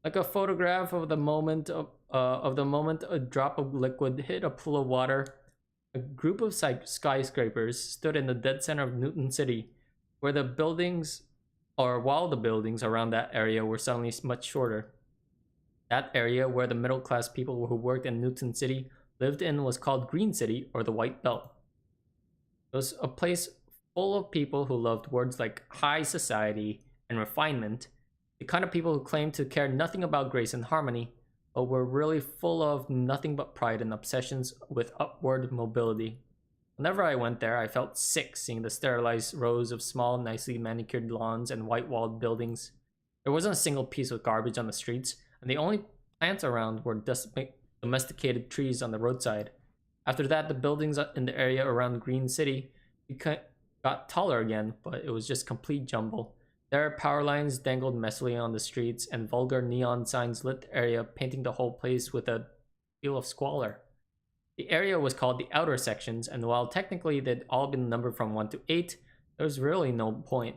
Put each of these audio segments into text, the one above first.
like a photograph of the moment a drop of liquid hit a pool of water. A group of skyscrapers stood in the dead center of Newton City, where the buildings, or while the buildings around that area were suddenly much shorter. That area where the middle class people who worked in Newton City lived in was called Green City, or the White Belt. It was a place full of people who loved words like high society and refinement, the kind of people who claimed to care nothing about grace and harmony, but were really full of nothing but pride and obsessions with upward mobility. Whenever I went there, I felt sick seeing the sterilized rows of small, nicely manicured lawns and white-walled buildings. There wasn't a single piece of garbage on the streets, and the only plants around were domesticated trees on the roadside. After that, the buildings in the area around Green City got taller again, but it was just complete jumble. There, power lines dangled messily on the streets, and vulgar neon signs lit the area, painting the whole place with a feel of squalor. The area was called the outer sections, and while technically they'd all been numbered from 1 to 8, there was really no point.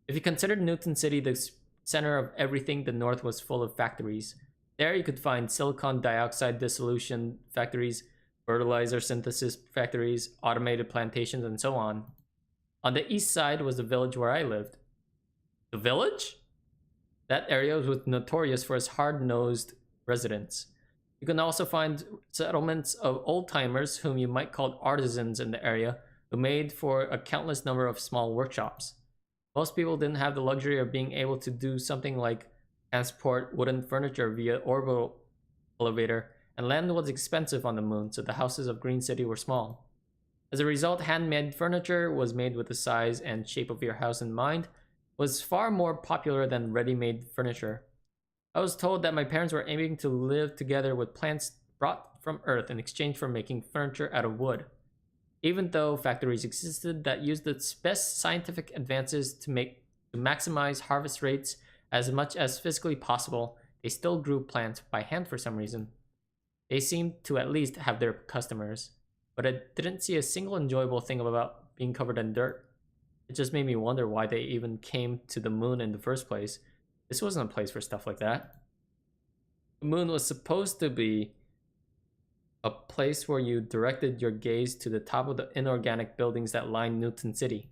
If you considered Newton City the center of everything, the north was full of factories. There you could find silicon dioxide dissolution factories, fertilizer synthesis factories, automated plantations, and so on. On the east side was the village where I lived. The village? That area was notorious for its hard-nosed residents. You can also find settlements of old-timers whom you might call artisans in the area, who made for a countless number of small workshops. Most people didn't have the luxury of being able to do something like transport wooden furniture via orbital elevator, and land was expensive on the moon, so the houses of Green City were small. As a result, handmade furniture was made with the size and shape of your house in mind, was far more popular than ready-made furniture. I was told that my parents were aiming to live together with plants brought from Earth in exchange for making furniture out of wood. Even though factories existed that used its best scientific advances to maximize harvest rates as much as physically possible, they still grew plants by hand for some reason. They seemed to at least have their customers, but I didn't see a single enjoyable thing about being covered in dirt. It just made me wonder why they even came to the moon in the first place. This wasn't a place for stuff like that. The moon was supposed to be a place where you directed your gaze to the top of the inorganic buildings that line Newton City.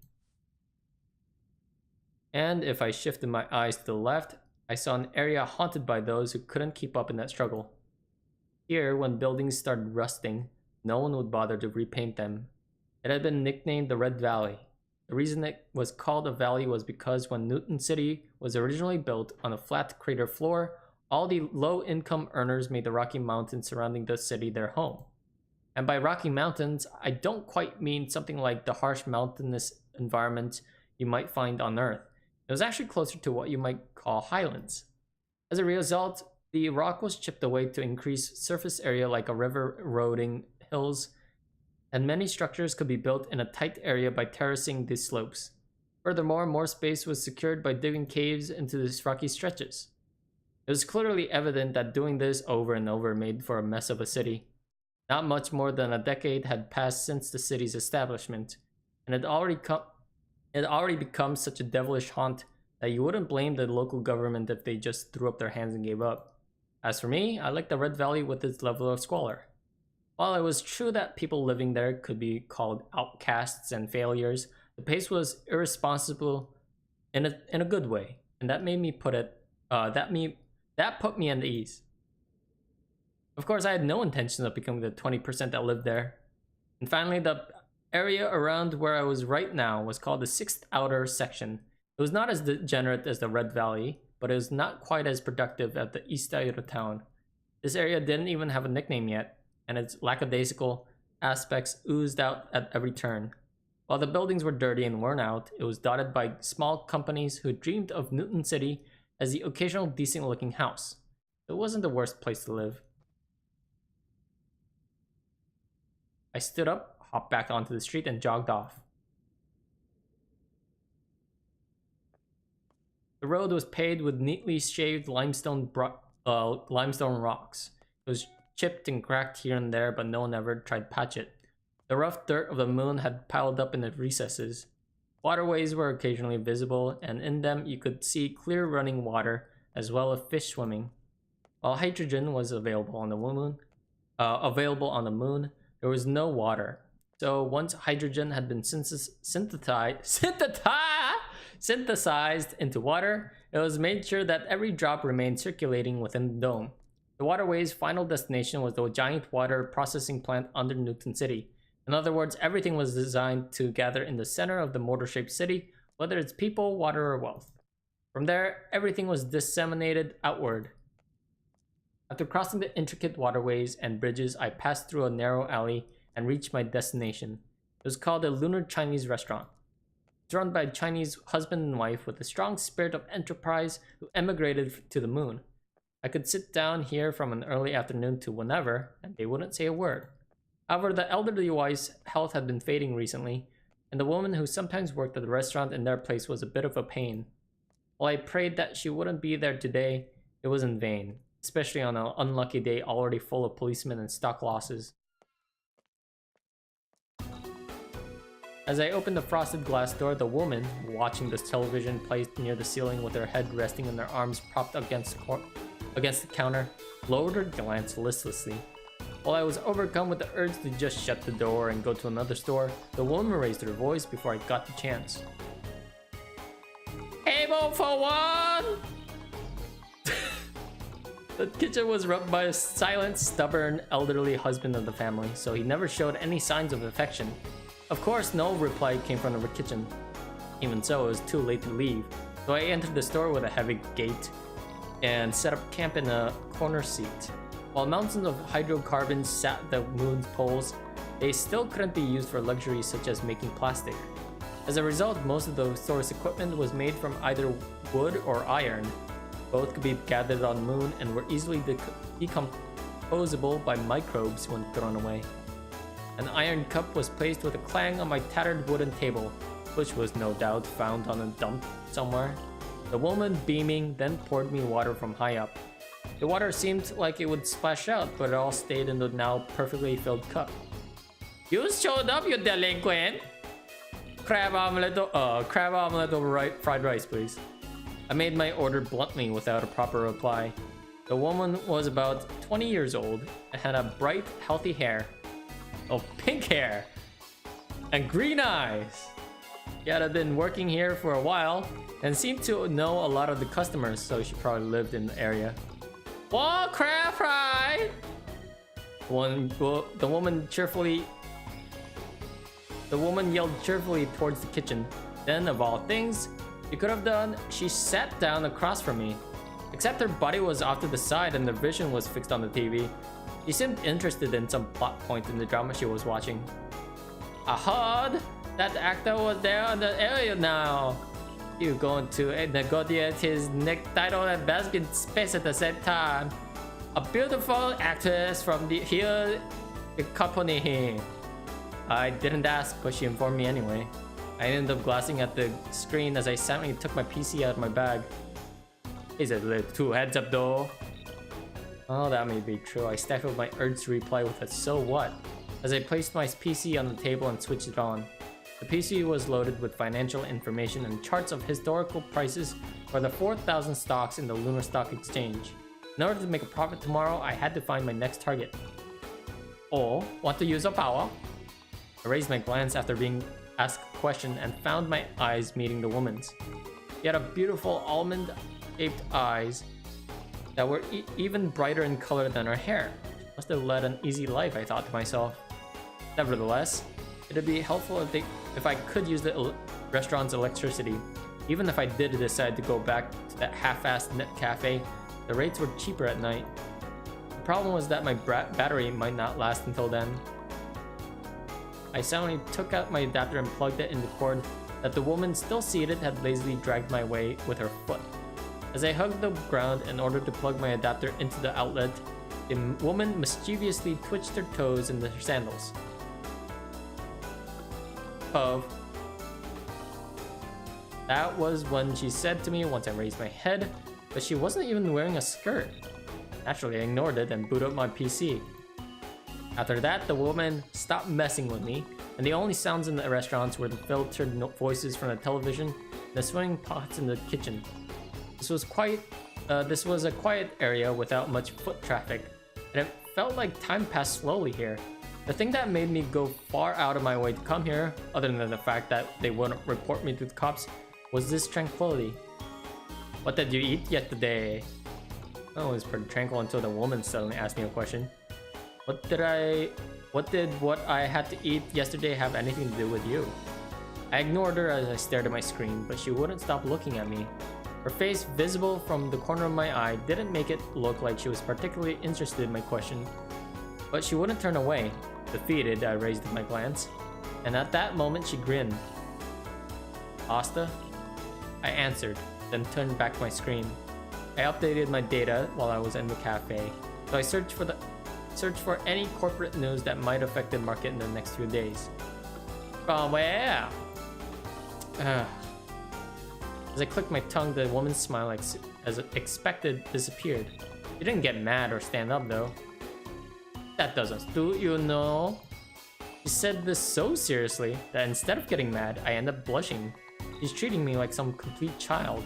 And if I shifted my eyes to the left, I saw an area haunted by those who couldn't keep up in that struggle. Here, when buildings started rusting, no one would bother to repaint them. It had been nicknamed the Red Valley. The reason it was called a valley was because when Newton City was originally built on a flat crater floor, all the low-income earners made the Rocky Mountains surrounding the city their home. And by Rocky Mountains, I don't quite mean something like the harsh mountainous environment you might find on Earth. It was actually closer to what you might call highlands. As a result, the rock was chipped away to increase surface area like a river eroding hills, and many structures could be built in a tight area by terracing the slopes. Furthermore, more space was secured by digging caves into these rocky stretches. It was clearly evident that doing this over and over made for a mess of a city. Not much more than a decade had passed since the city's establishment, and it had already become such a devilish haunt that you wouldn't blame the local government if they just threw up their hands and gave up. As for me, I liked the Red Valley with its level of squalor. While it was true that people living there could be called outcasts and failures, the pace was irresponsible in a good way, and that put me at ease. Of course, I had no intention of becoming the 20% that lived there. And finally, the area around where I was right now was called the 6th Outer Section. It was not as degenerate as the Red Valley, but it was not quite as productive as the east side of town. This area didn't even have a nickname yet, and its lackadaisical aspects oozed out at every turn. While the buildings were dirty and worn out, it was dotted by small companies who dreamed of Newton City as the occasional decent-looking house. It wasn't the worst place to live. I stood up, hopped back onto the street, and jogged off. The road was paved with neatly shaved limestone rocks. It was chipped and cracked here and there, but no one ever tried to patch it. The rough dirt of the moon had piled up in the recesses. Waterways were occasionally visible, and in them you could see clear running water, as well as fish swimming. While hydrogen was available on the moon, there was no water. So once hydrogen had been synthesized into water, it was made sure that every drop remained circulating within the dome. The waterway's final destination was the giant water processing plant under Newton City. In other words, everything was designed to gather in the center of the mortar-shaped city, whether it's people, water, or wealth. From there, everything was disseminated outward. After crossing the intricate waterways and bridges, I passed through a narrow alley and reached my destination. It was called a Lunar Chinese restaurant. It's run by a Chinese husband and wife with a strong spirit of enterprise who emigrated to the moon. I could sit down here from an early afternoon to whenever, and they wouldn't say a word. However, the elderly wife's health had been fading recently, and the woman who sometimes worked at the restaurant in their place was a bit of a pain. While I prayed that she wouldn't be there today, it was in vain, especially on an unlucky day already full of policemen and stock losses. As I opened the frosted glass door, the woman, watching the television placed near the ceiling with her head resting and her arms propped against the counter, lowered her glance listlessly. While I was overcome with the urge to just shut the door and go to another store, the woman raised her voice before I got the chance. Table for one! The kitchen was run by a silent, stubborn, elderly husband of the family, so he never showed any signs of affection. Of course, no reply came from the kitchen. Even so, it was too late to leave, so I entered the store with a heavy gait and set up camp in a corner seat. While mountains of hydrocarbons sat the moon's poles, they still couldn't be used for luxuries such as making plastic. As a result, most of the store's equipment was made from either wood or iron. Both could be gathered on the moon and were easily decomposable by microbes when thrown away. An iron cup was placed with a clang on my tattered wooden table, which was no doubt found on a dump somewhere. The woman, beaming, then poured me water from high up. The water seemed like it would splash out, but it all stayed in the now perfectly filled cup. You showed up, you delinquent! Crab omelet over fried rice, please. I made my order bluntly without a proper reply. The woman was about 20 years old and had a bright, healthy hair. Oh, pink hair! And green eyes! She had been working here for a while and seemed to know a lot of the customers, so she probably lived in the area. Whoa, crab fry! The woman yelled cheerfully towards the kitchen. Then, of all things she could have done, she sat down across from me. Except her body was off to the side and the vision was fixed on the TV. She seemed interested in some plot point in the drama she was watching. I heard that actor was there in the area now. You going to negotiate his next title and bask in space at the same time. A beautiful actress from the company here. I didn't ask, but she informed me anyway. I ended up glancing at the screen as I silently took my PC out of my bag. Is it lit? Two heads up though? Oh, that may be true. I stifled my urge to reply with a "so what" as I placed my PC on the table and switched it on. The PC was loaded with financial information and charts of historical prices for the 4,000 stocks in the Lunar Stock Exchange. In order to make a profit tomorrow, I had to find my next target. Oh, want to use a power? I raised my glance after being asked a question and found my eyes meeting the woman's. She had a beautiful almond-shaped eyes that were even brighter in color than her hair. She must have led an easy life, I thought to myself. Nevertheless, it'd be helpful if I could use the restaurant's electricity. Even if I did decide to go back to that half-assed net cafe, the rates were cheaper at night. The problem was that my battery might not last until then. I silently took out my adapter and plugged it in the cord that the woman still seated had lazily dragged my way with her foot. As I hugged the ground in order to plug my adapter into the outlet, the woman mischievously twitched her toes in her sandals. That was when she said to me once I raised my head, but she wasn't even wearing a skirt. Naturally, I ignored it and booted up my PC. After that, the woman stopped messing with me, and the only sounds in the restaurants were the filtered voices from the television and the swimming pots in the kitchen. This was quite This was a quiet area without much foot traffic, and it felt like time passed slowly here. The thing that made me go far out of my way to come here, other than the fact that they wouldn't report me to the cops, was this tranquility. What did you eat yesterday? Oh, it was pretty tranquil until the woman suddenly asked me a question. What did what I had to eat yesterday have anything to do with you? I ignored her as I stared at my screen, but she wouldn't stop looking at me. Her face, visible from the corner of my eye, didn't make it look like she was particularly interested in my question. But she wouldn't turn away. Defeated, I raised my glance, and at that moment she grinned. Pasta? I answered, then turned back my screen. I updated my data while I was in the cafe, so I searched for any corporate news that might affect the market in the next few days. From where? As I clicked my tongue, the woman's smile, as expected, disappeared. She didn't get mad or stand up, though. That doesn't suit you, no? She said this so seriously that instead of getting mad, I end up blushing. She's treating me like some complete child.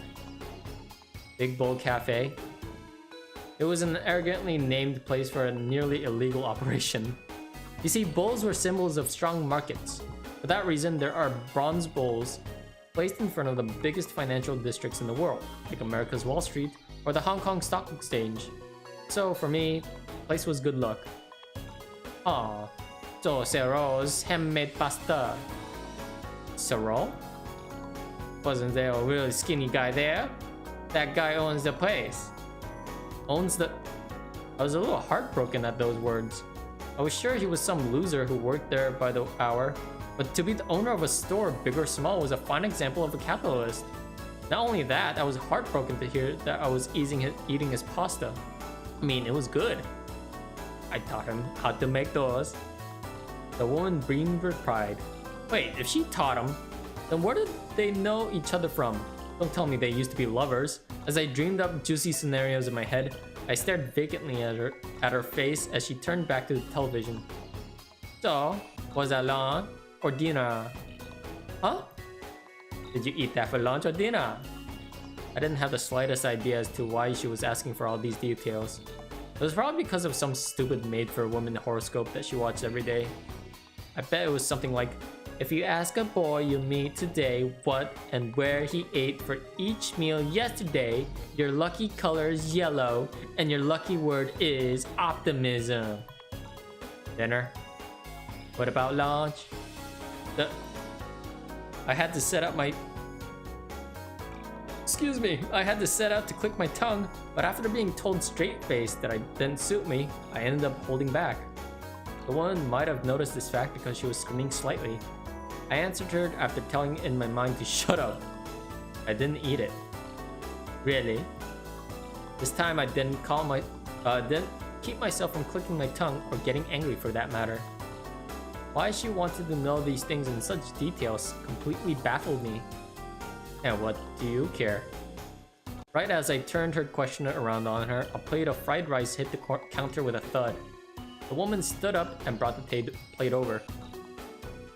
Big Bowl Cafe. It was an arrogantly named place for a nearly illegal operation. You see, bowls were symbols of strong markets. For that reason, there are bronze bowls placed in front of the biggest financial districts in the world, like America's Wall Street or the Hong Kong Stock Exchange. So for me, the place was good luck. Aw, so Sero's handmade pasta. Sero? Wasn't there a really skinny guy there? That guy owns the place. Owns the... I was a little heartbroken at those words. I was sure he was some loser who worked there by the hour, but to be the owner of a store, big or small, was a fine example of a capitalist. Not only that, I was heartbroken to hear that I was eating his pasta. I mean, it was good. I taught him how to make those. The woman beamed with pride. Wait, if she taught him, then where did they know each other from? Don't tell me they used to be lovers. As I dreamed up juicy scenarios in my head, I stared vacantly at her face as she turned back to the television. So, was that lunch or dinner? Huh? Did you eat that for lunch or dinner? I didn't have the slightest idea as to why she was asking for all these details. It was probably because of some stupid made-for-woman horoscope that she watched every day. I bet it was something like, if you ask a boy you meet today what and where he ate for each meal yesterday, your lucky color is yellow and your lucky word is optimism. Dinner? What about lunch? I had to set up to click my tongue, but after being told straight-faced that I didn't suit me, I ended up holding back. The woman might have noticed this fact because she was screaming slightly. I answered her after telling in my mind to shut up. I didn't eat it. Really? This time I didn't keep myself from clicking my tongue or getting angry for that matter. Why she wanted to know these things in such details completely baffled me. And what do you care? Right as I turned her question around on her, a plate of fried rice hit the counter with a thud. The woman stood up and brought the plate over.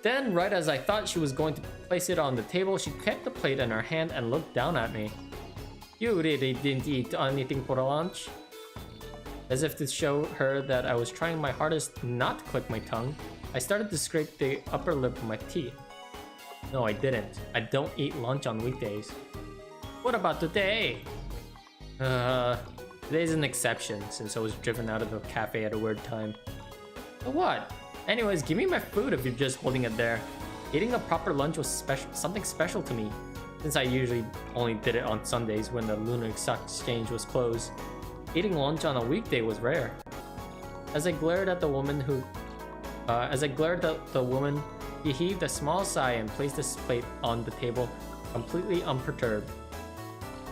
Then, right as I thought she was going to place it on the table, she kept the plate in her hand and looked down at me. You really didn't eat anything for lunch? As if to show her that I was trying my hardest not to click my tongue, I started to scrape the upper lip of my teeth. No, I didn't. I don't eat lunch on weekdays. What about today? Today's an exception since I was driven out of the cafe at a weird time. So what? Anyways, give me my food if you're just holding it there. Eating a proper lunch was something special to me, since I usually only did it on Sundays when the Lunar Stock Exchange was closed. Eating lunch on a weekday was rare. As I glared at the woman, he heaved a small sigh and placed his plate on the table, completely unperturbed.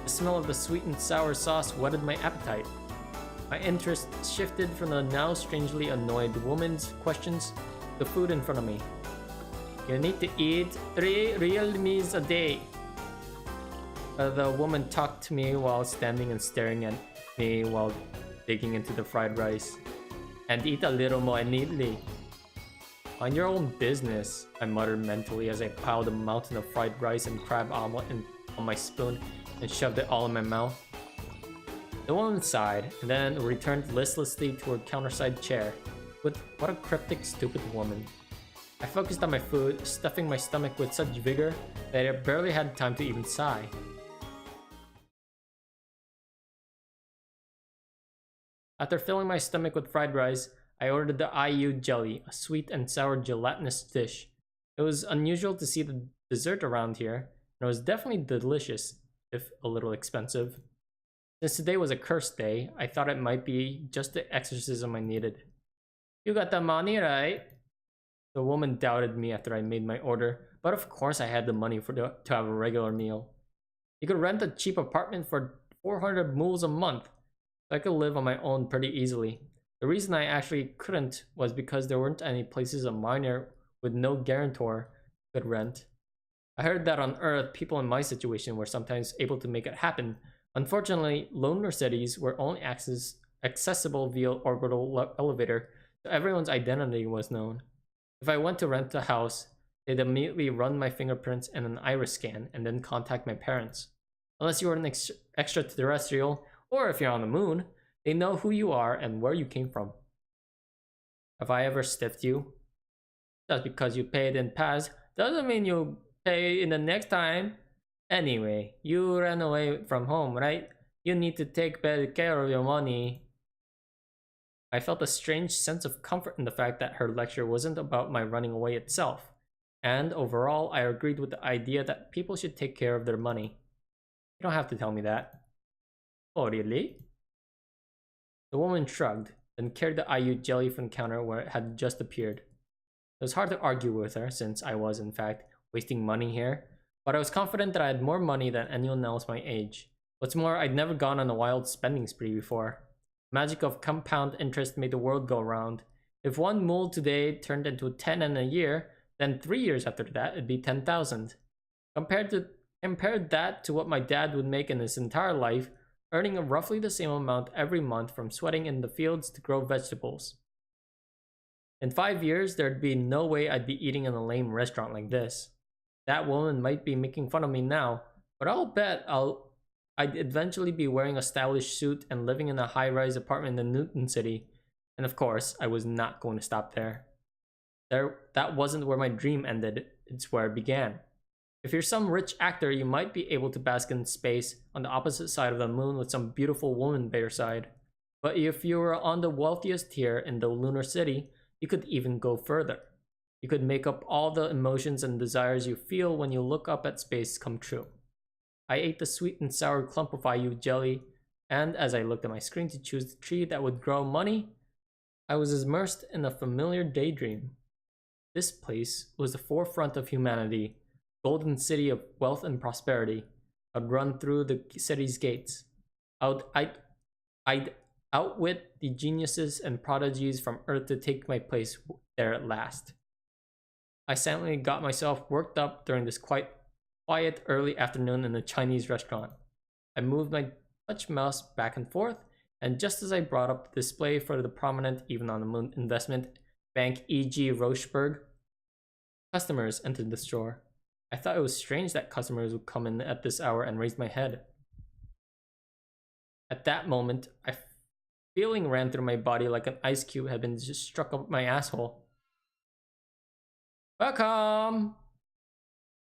The smell of the sweet and sour sauce whetted my appetite. My interest shifted from the now strangely annoyed woman's questions to the food in front of me. You need to eat 3 real meals a day. The woman talked to me while standing and staring at me while digging into the fried rice. And eat a little more neatly. On your own business, I muttered mentally as I piled a mountain of fried rice and crab omelet on my spoon and shoved it all in my mouth. The woman sighed, and then returned listlessly to her counterside chair. What a cryptic, stupid woman. I focused on my food, stuffing my stomach with such vigor that I barely had time to even sigh. After filling my stomach with fried rice, I ordered the IU jelly, a sweet and sour gelatinous dish. It was unusual to see the dessert around here, and it was definitely delicious, if a little expensive. Since today was a cursed day, I thought it might be just the exorcism I needed. You got the money, right? The woman doubted me after I made my order, but of course I had the money to have a regular meal. You could rent a cheap apartment for 400 mules a month, so I could live on my own pretty easily. The reason I actually couldn't was because there weren't any places a minor with no guarantor could rent. I heard that on Earth, people in my situation were sometimes able to make it happen. Unfortunately, lunar cities were only accessible via orbital elevator, so everyone's identity was known. If I went to rent a house, they'd immediately run my fingerprints and an iris scan and then contact my parents. Unless you were an extraterrestrial, or if you're on the moon, they know who you are and where you came from. Have I ever stiffed you? Just because you paid in past doesn't mean you pay in the next time. Anyway, you ran away from home, right? You need to take better care of your money. I felt a strange sense of comfort in the fact that her lecture wasn't about my running away itself, and overall I agreed with the idea that people should take care of their money. You don't have to tell me that. Oh, really? The woman shrugged, then carried the IU jelly from the counter where it had just appeared. It was hard to argue with her, since I was, in fact, wasting money here, but I was confident that I had more money than anyone else my age. What's more, I'd never gone on a wild spending spree before. Magic of compound interest made the world go round. If 1 mule today turned into 10 in a year, then 3 years after that it'd be 10,000. Compared that to what my dad would make in his entire life, earning roughly the same amount every month from sweating in the fields to grow vegetables. In 5 years, there'd be no way I'd be eating in a lame restaurant like this. That woman might be making fun of me now, but I'll bet I'd eventually be wearing a stylish suit and living in a high-rise apartment in Newton City. And of course, I was not going to stop there. That wasn't where my dream ended, it's where it began. If you're some rich actor, you might be able to bask in space on the opposite side of the moon with some beautiful woman by your side. But if you were on the wealthiest tier in the lunar city, you could even go further. You could make up all the emotions and desires you feel when you look up at space come true. I ate the sweet and sour clump of IU jelly, and as I looked at my screen to choose the tree that would grow money, I was immersed in a familiar daydream. This place was the forefront of humanity, golden city of wealth and prosperity. I'd run through the city's gates. I'd outwit the geniuses and prodigies from Earth to take my place there at last. I silently got myself worked up during this quiet early afternoon in a Chinese restaurant. I moved my touch mouse back and forth, and just as I brought up the display for the prominent, even on the moon investment bank E.G. Rochberg, customers entered the store. I thought it was strange that customers would come in at this hour and raise my head. At that moment, a feeling ran through my body like an ice cube had been just struck up my asshole. Welcome!